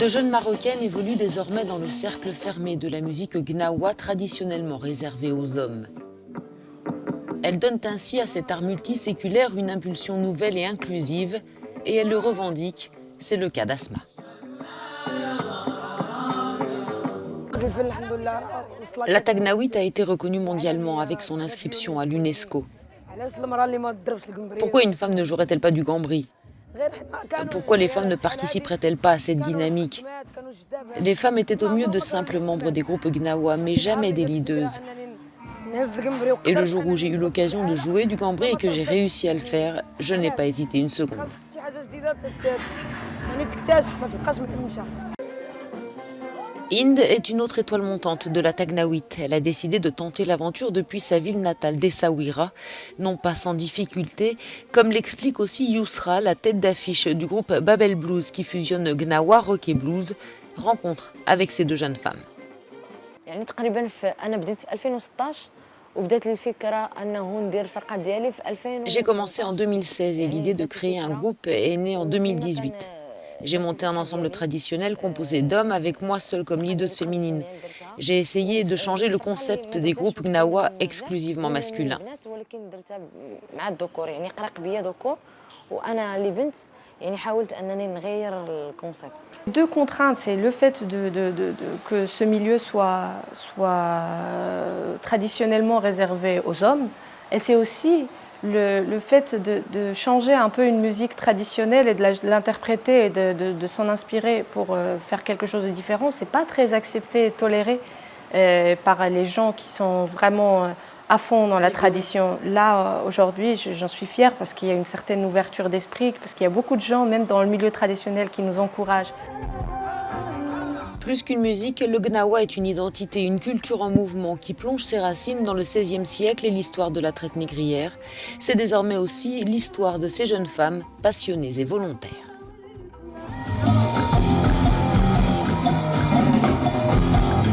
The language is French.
de jeunes Marocaines évoluent désormais dans le cercle fermé de la musique gnawa traditionnellement réservée aux hommes. Elles donnent ainsi à cet art multiséculaire une impulsion nouvelle et inclusive, et elles le revendiquent, c'est le cas d'Asma. La Taghnaoui a été reconnue mondialement avec son inscription à l'UNESCO. Pourquoi une femme ne jouerait-elle pas du gambri? Pourquoi les femmes ne participeraient-elles pas à cette dynamique? Les femmes étaient au mieux de simples membres des groupes gnawa, mais jamais des leaders. Et le jour où j'ai eu l'occasion de jouer du gambri et que j'ai réussi à le faire, je n'ai pas hésité une seconde. Inde est une autre étoile montante de la Taghnaoui. Elle a décidé de tenter l'aventure depuis sa ville natale d'Essaouira, non pas sans difficulté, comme l'explique aussi Yousra, la tête d'affiche du groupe Babel Blues qui fusionne gnawa, rock et blues, rencontre avec ces deux jeunes femmes. J'ai commencé en 2016 et l'idée de créer un groupe est née en 2018. J'ai monté un ensemble traditionnel composé d'hommes avec moi seule comme leader féminine. J'ai essayé de changer le concept des groupes gnawa exclusivement masculins. Deux contraintes, c'est le fait que ce milieu soit traditionnellement réservé aux hommes, et c'est aussi le fait de changer un peu une musique traditionnelle et de l'interpréter et de s'en inspirer pour faire quelque chose de différent. C'est pas très accepté et toléré par les gens qui sont vraiment à fond dans la tradition. Là, aujourd'hui, j'en suis fière parce qu'il y a une certaine ouverture d'esprit, parce qu'il y a beaucoup de gens, même dans le milieu traditionnel, qui nous encouragent. Plus qu'une musique, le gnawa est une identité, une culture en mouvement qui plonge ses racines dans le XVIe siècle et l'histoire de la traite négrière. C'est désormais aussi l'histoire de ces jeunes femmes passionnées et volontaires.